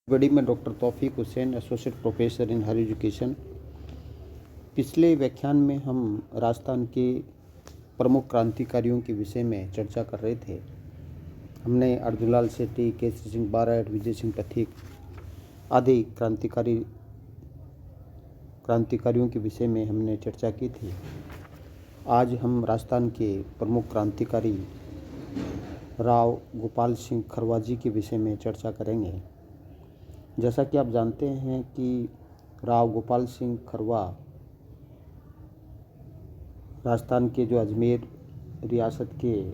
बड़ी में doctor Taufiq Hussain, associate professor in higher education. पिछले व्याख्यान में हम राजस्थान के प्रमुख क्रांतिकारियों के विषय में चर्चा कर रहे थे। हमने अर्जुनलाल सेठी, केसरी सिंह बारठ, विजय सिंह पथिक आदि क्रांतिकारियों के विषय में हमने चर्चा की थी। आज हम राजस्थान के प्रमुख क्रांतिकारी राव गोपाल सिंह खरवाजी के विषय में चर्चा करेंगे। जैसा कि आप जानते हैं कि राव गोपाल सिंह खरवा राजस्थान के जो अजमेर रियासत के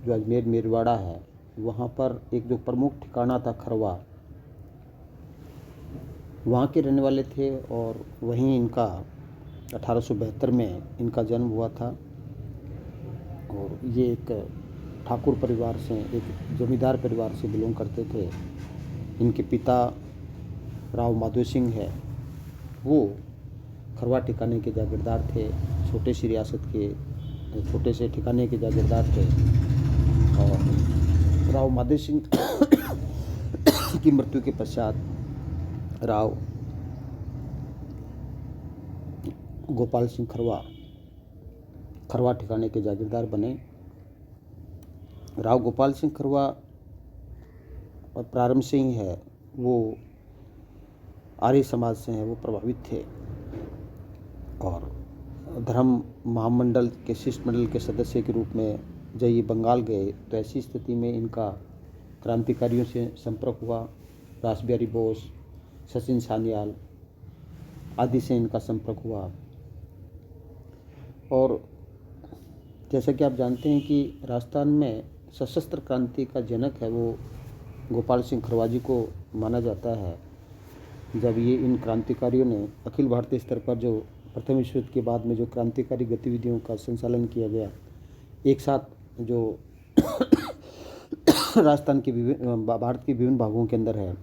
जो अजमेर मेरवाड़ा है, वहाँ पर एक जो प्रमुख ठिकाना था खरवा, वहाँ के रहने वाले थे और वहीं इनका 1872 में इनका जन्म हुआ था। और ये एक ठाकुर परिवार से, एक जमींदार परिवार से बिलोंग करते थे। इनके पिता राव माधो सिंह है, वो खरवा ठिकाने के जागीरदार थे, छोटे सी रियासत के छोटे से ठिकाने के जागीरदार थे। और राव माधो सिंह की मृत्यु के पश्चात राव गोपाल सिंह खरवा ठिकाने के जागीरदार बने। राव गोपाल सिंह खरवा और प्रारंभ से ही है वो आर्य समाज से हैं, वो प्रभावित थे और धर्म महामंडल के शिष्टमंडल के सदस्य के रूप में जब ये बंगाल गए तो ऐसी स्थिति में इनका क्रांतिकारियों से संपर्क हुआ। रासबिहारी बोस, सचिन सान्याल आदि से इनका संपर्क हुआ। और जैसा कि आप जानते हैं कि राजस्थान में सशस्त्र क्रांति का जनक है वो गोपाल सिंह खरवाजी को माना जाता है। जब ये इन क्रांतिकारियों ने अखिल भारतीय स्तर पर जो प्रथम विश्व युद्ध के बाद में जो क्रांतिकारी गतिविधियों का संचालन किया गया, एक साथ जो राजस्थान के भारत के विभिन्न भागों के अंदर है,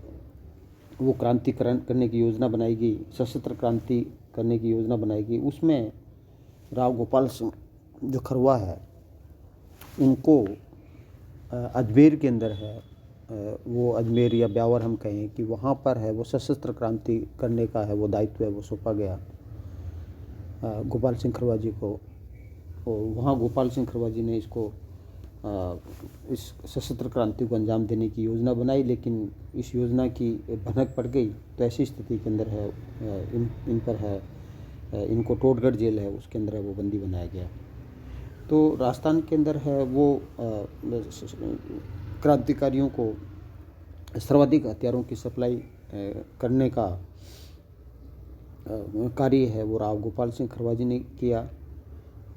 वो क्रांतिकरण करने की योजना बनाई गई, सशस्त्र क्रांति करने की योजना बनाई गई। उसमें राव गोपाल सिंह जो खरवा है, उनको अजमेर के अंदर है, वो अजमेर या ब्यावर हम कहें कि वहाँ पर है वो सशस्त्र क्रांति करने का है वो दायित्व है वो सौंपा गया गोपाल सिंह खरवाजी को। और वहाँ गोपाल सिंह खरवाजी ने इस सशस्त्र क्रांति को अंजाम देने की योजना बनाई, लेकिन इस योजना की भनक पड़ गई तो ऐसी स्थिति के अंदर है इन पर है इनको टोडगढ़ जेल है उसके अंदर है वो बंदी बनाया गया। तो राजस्थान के अंदर है वो क्रांतिकारियों को सर्वाधिक हथियारों की सप्लाई करने का कार्य है वो राव गोपाल सिंह खरवाजी ने किया।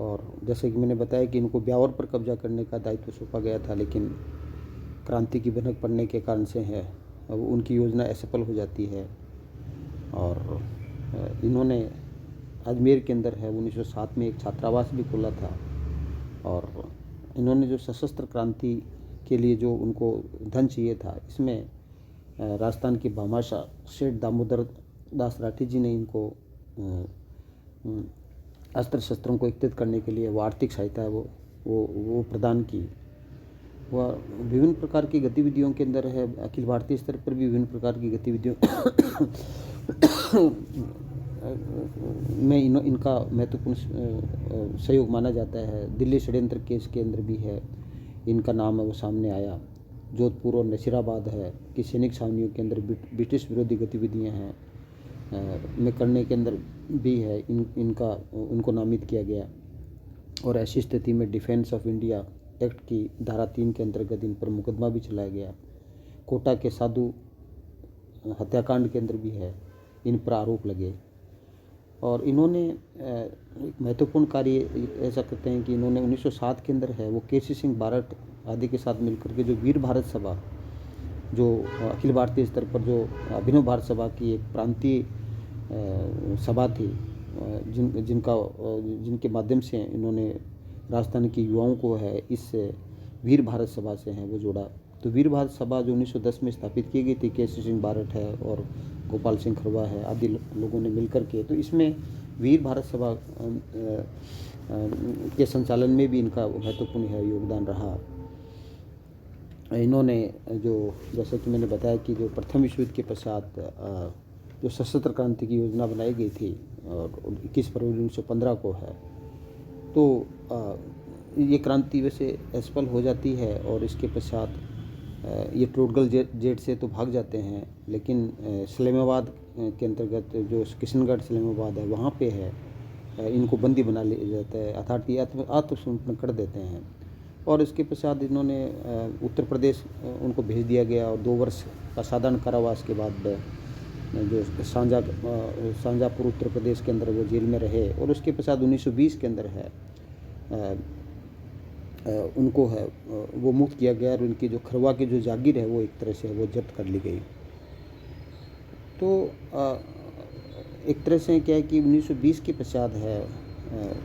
और जैसे कि मैंने बताया कि इनको ब्यावर पर कब्जा करने का दायित्व सौंपा गया था, लेकिन क्रांति की भनक पड़ने के कारण से है अब उनकी योजना असफल हो जाती है। और इन्होंने अजमेर के अंदर है 1907 में एक छात्रावास भी खोला था। और इन्होंने जो सशस्त्र क्रांति के लिए जो उनको धन चाहिए था, इसमें राजस्थान के भामाशाह सेठ दामोदर दास राठी जी ने इनको अस्त्र शस्त्रों को एकत्रित करने के लिए वो आर्थिक सहायता है वो प्रदान की। वह विभिन्न प्रकार की गतिविधियों के अंदर है, अखिल भारतीय स्तर पर भी विभिन्न प्रकार की गतिविधियों में इनका महत्वपूर्ण सहयोग माना जाता है। दिल्ली षड्यंत्र केस के अंदर भी है इनका नाम है वो सामने आया। जोधपुर और नसीराबाद है कि सैनिक छावनियों के अंदर ब्रिटिश विरोधी गतिविधियां हैं में करने के अंदर भी है इनको नामित किया गया। और ऐसी स्थिति में डिफेंस ऑफ इंडिया एक्ट की धारा 3 के अंतर्गत इन पर मुकदमा भी चलाया गया। कोटा के साधु हत्याकांड के अंदर भी है इन पर आरोप लगे। और इन्होंने एक महत्वपूर्ण कार्य ऐसा करते हैं कि इन्होंने 1907 के अंदर है वो केसरी सिंह बारठ आदि के साथ मिलकर के जो वीर भारत सभा, जो अखिल भारतीय स्तर पर जो अभिनव भारत सभा की एक प्रांतीय सभा थी, जिनके माध्यम से इन्होंने राजस्थान के युवाओं को है इस वीर भारत सभा से है वो जोड़ा। तो वीर भारत सभा जो 1910 में स्थापित की गई थी, केसरी सिंह बारठ है और गोपाल सिंह खरवा है आदि लोगों ने मिलकर के, तो इसमें वीर भारत सभा के संचालन में भी इनका महत्वपूर्ण है योगदान रहा। इन्होंने जो, जैसे कि मैंने बताया कि जो प्रथम विश्व युद्ध के पश्चात जो सशस्त्र क्रांति की योजना बनाई गई थी और 21 फरवरी 1915 को है, तो ये क्रांति वैसे असफल हो जाती है और इसके पश्चात ये टोडगल जेट से तो भाग जाते हैं, लेकिन सलेमाबाद के अंतर्गत जो किशनगढ़ सलेमाबाद है वहाँ पे है, इनको बंदी बना लिया जाता है, अथॉरिटी आत्मसमर्पण कर देते हैं। और इसके पश्चात इन्होंने उत्तर प्रदेश उनको भेज दिया गया और 2 वर्ष का साधारण कारावास के बाद जो शाहजहाँपुर उत्तर प्रदेश के अंदर वो जेल में रहे। और उसके पश्चात 1920 के अंदर है उनको है वो मुक्त किया गया और उनकी जो खरवा की जो जागीर है वो एक तरह से वो जब्त कर ली गई। तो एक तरह से क्या है कि 1920 के पश्चात है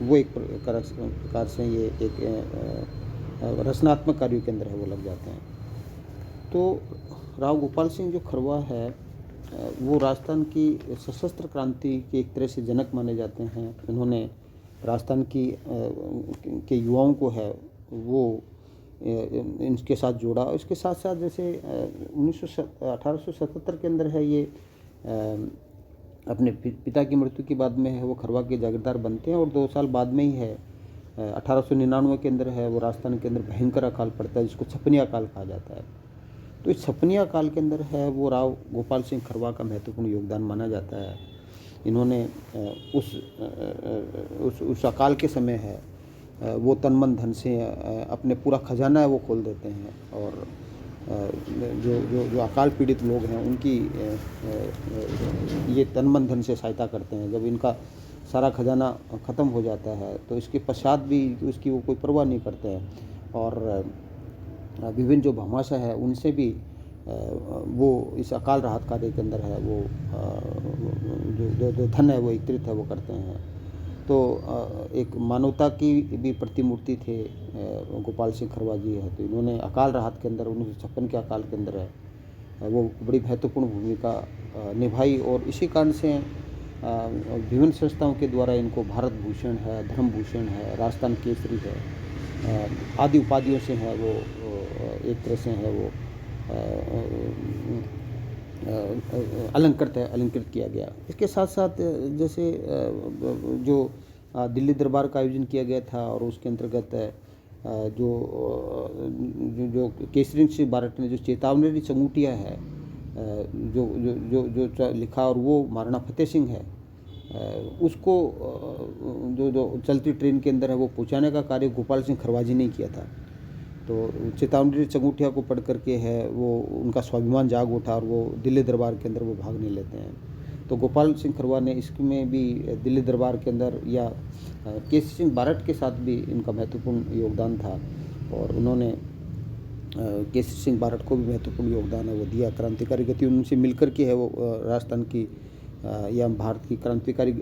वो एक प्रकार से ये एक रचनात्मक कार्यों के अंदर है वो लग जाते हैं। तो राव गोपाल सिंह जो खरवा है वो राजस्थान की सशस्त्र क्रांति के एक तरह से जनक माने जाते हैं। उन्होंने राजस्थान की के युवाओं को है वो इनके साथ जोड़ा। इसके साथ साथ जैसे 1877 के अंदर है ये अपने पिता की मृत्यु के बाद में है वो खरवा के जागीरदार बनते हैं और 2 साल बाद में ही है 1899 के अंदर है वो राजस्थान के अंदर भयंकर अकाल पड़ता है जिसको छपनिया काल कहा जाता है। तो इस छपनिया काल के अंदर है वो राव गोपाल सिंह खरवा का महत्वपूर्ण योगदान माना जाता है। इन्होंने उस अकाल के समय है वो तन मन धन से अपने पूरा खजाना है वो खोल देते हैं और जो अकाल पीड़ित लोग हैं उनकी ये तन मन धन से सहायता करते हैं। जब इनका सारा खजाना ख़त्म हो जाता है तो इसके पश्चात भी उसकी वो कोई परवाह नहीं करते हैं और विभिन्न जो भामाशाह है उनसे भी वो इस अकाल राहत कार्य के अंदर है वो जो धन है वो एकत्रित है वो करते हैं। तो एक मानवता की भी प्रतिमूर्ति थे गोपाल सिंह खरवा जी है। तो इन्होंने अकाल राहत के अंदर 1956 के अकाल के अंदर है वो बड़ी महत्वपूर्ण भूमिका निभाई और इसी कारण से विभिन्न संस्थाओं के द्वारा इनको भारत भूषण है, धर्म भूषण है, राजस्थान केसरी है आदि उपाधियों से है वो एक तरह से है वो अलंकृत किया गया। इसके साथ साथ जैसे जो दिल्ली दरबार का आयोजन किया गया था और उसके अंतर्गत जो केसरी सिंह बारट ने जो चेतावनी चंगुटिया है जो लिखा और वो महाराणा फतेह सिंह है उसको जो चलती ट्रेन के अंदर है वो पहुंचाने का कार्य गोपाल सिंह खरवा जी ने किया था। तो चेतावनी चंगुटिया को पढ़ करके है वो उनका स्वाभिमान जाग उठा और वो दिल्ली दरबार के अंदर वो भाग नहीं लेते हैं। तो गोपाल सिंह खरवा ने इसमें भी दिल्ली दरबार के अंदर या केसरी सिंह बारट के साथ भी इनका महत्वपूर्ण योगदान था और उन्होंने केसरी सिंह बारट को भी महत्वपूर्ण योगदान है वो दिया। क्रांतिकारी गति उनसे मिलकर के है वो राजस्थान की या भारत की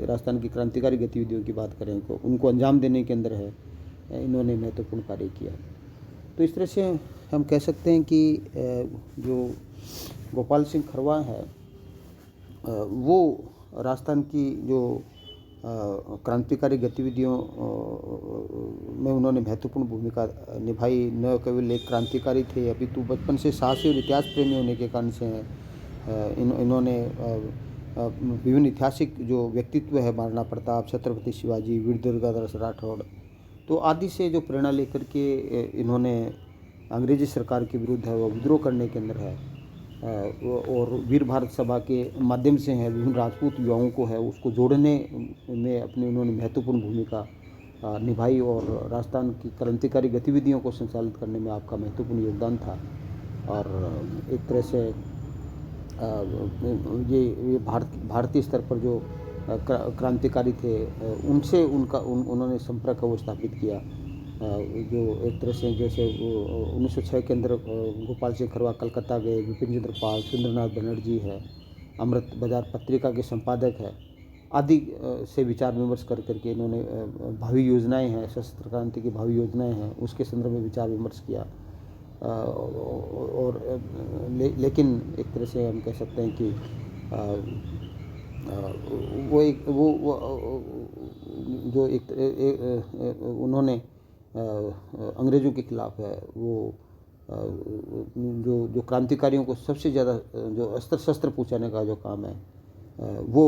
राजस्थान की क्रांतिकारी गतिविधियों की बात करें तो उनको अंजाम देने के अंदर है इन्होंने महत्वपूर्ण कार्य किया। तो इस तरह से हम कह सकते हैं कि जो गोपाल सिंह खरवा है वो राजस्थान की जो क्रांतिकारी गतिविधियों में उन्होंने महत्वपूर्ण भूमिका निभाई। न केवल एक क्रांतिकारी थे अपितु बचपन से साहसी और इतिहास प्रेमी होने के कारण से इन्होंने विभिन्न ऐतिहासिक जो व्यक्तित्व है महाराणा प्रताप, छत्रपति शिवाजी, वीर दुर्गादास राठौड़ तो आदि से जो प्रेरणा लेकर के इन्होंने अंग्रेजी सरकार के विरुद्ध है वो विद्रोह करने के अंदर है और वीर भारत सभा के माध्यम से है विभिन्न राजपूत युवाओं को है उसको जोड़ने में अपनी उन्होंने महत्वपूर्ण भूमिका निभाई और राजस्थान की क्रांतिकारी गतिविधियों को संचालित करने में आपका महत्वपूर्ण योगदान था। और एक तरह से ये भारतीय स्तर पर जो क्रांतिकारी थे उनसे उन्होंने संपर्क वो स्थापित किया। जो एक तरह से जैसे 1906 के अंदर गोपाल सिंह खरवा कलकत्ता गए, विपिन चंद्र पाल, सुरेंद्रनाथ बनर्जी है, अमृत बाजार पत्रिका के संपादक है आदि से विचार विमर्श कर करके इन्होंने भावी योजनाएं हैं सशस्त्र क्रांति की भावी योजनाएं हैं उसके संदर्भ में विचार विमर्श किया। और लेकिन एक तरह से हम कह सकते हैं कि जो उन्होंने अंग्रेज़ों के खिलाफ है वो जो क्रांतिकारियों को सबसे ज़्यादा जो अस्त्र शस्त्र पहुँचाने का जो काम है वो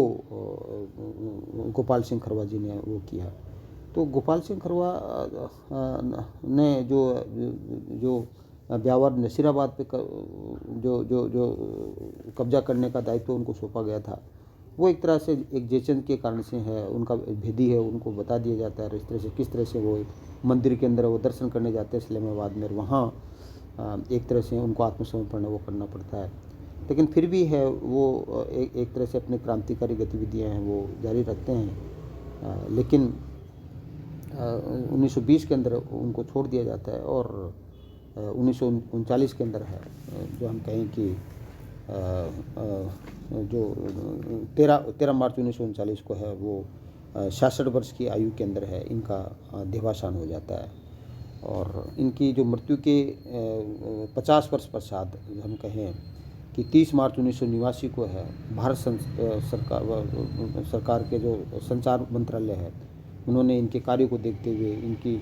गोपाल सिंह खरवा जी ने वो किया। तो गोपाल सिंह खरवा ने जो ब्यावर नसीराबाद पे जो जो जो कब्जा करने का दायित्व उनको सौंपा गया था, वो एक तरह से एक जयचंद के कारण से है, उनका भेदी है, उनको बता दिया जाता है इस तरह से किस तरह से वो मंदिर के अंदर वो दर्शन करने जाते हैं इस्लामाबाद में, वहाँ एक तरह से उनको आत्मसमर्पण वो करना पड़ता है। लेकिन फिर भी है वो एक तरह से अपनी क्रांतिकारी गतिविधियाँ हैं वो जारी रखते हैं, लेकिन 1920 के अंदर उनको छोड़ दिया जाता है और 1939 के अंदर है जो हम कहें कि जो 13 मार्च 1939 को है वो 66 वर्ष की आयु के अंदर है इनका देहावसान हो जाता है। और इनकी जो मृत्यु के 50 वर्ष पश्चात हम कहें कि 30 मार्च 1989 को है भारत सरकार के जो संचार मंत्रालय है उन्होंने इनके कार्यों को देखते हुए, इनकी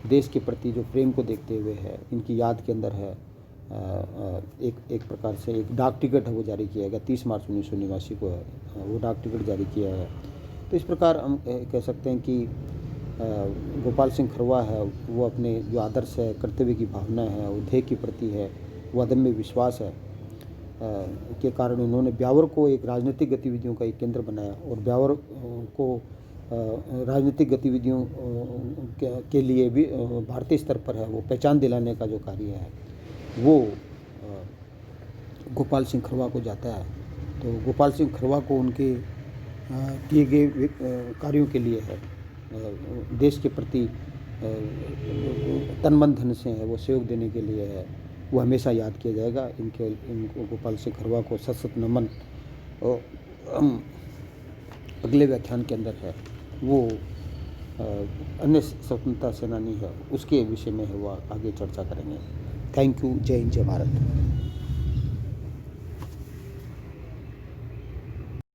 देश के प्रति जो प्रेम को देखते हुए है, इनकी याद के अंदर है एक प्रकार से एक डाक टिकट है वो जारी किया गया। 30 मार्च 1989 को है वो डाक टिकट जारी किया है। तो इस प्रकार हम कह सकते हैं कि गोपाल सिंह खरवा है वो अपने जो आदर्श है, कर्तव्य की भावना है, ध्येय के प्रति है, वो अदम्य विश्वास है के कारण उन्होंने ब्यावर को एक राजनीतिक गतिविधियों का एक केंद्र बनाया और ब्यावर को राजनीतिक गतिविधियों के लिए भी भारतीय स्तर पर है वो पहचान दिलाने का जो कार्य है वो गोपाल सिंह खरवा को जाता है। तो गोपाल सिंह खरवा को उनके किए गए कार्यों के लिए है देश के प्रति तन मन धन से है वो सहयोग देने के लिए है वो हमेशा याद किया जाएगा। इनको गोपाल सिंह खरवा को सशक्त नमन। और अगले व्याख्यान के अंदर है वो अन्य स्वतंत्रता सेनानी है उसके विषय में है वो आगे चर्चा करेंगे। Thank you. जय हिंद, जय भारत।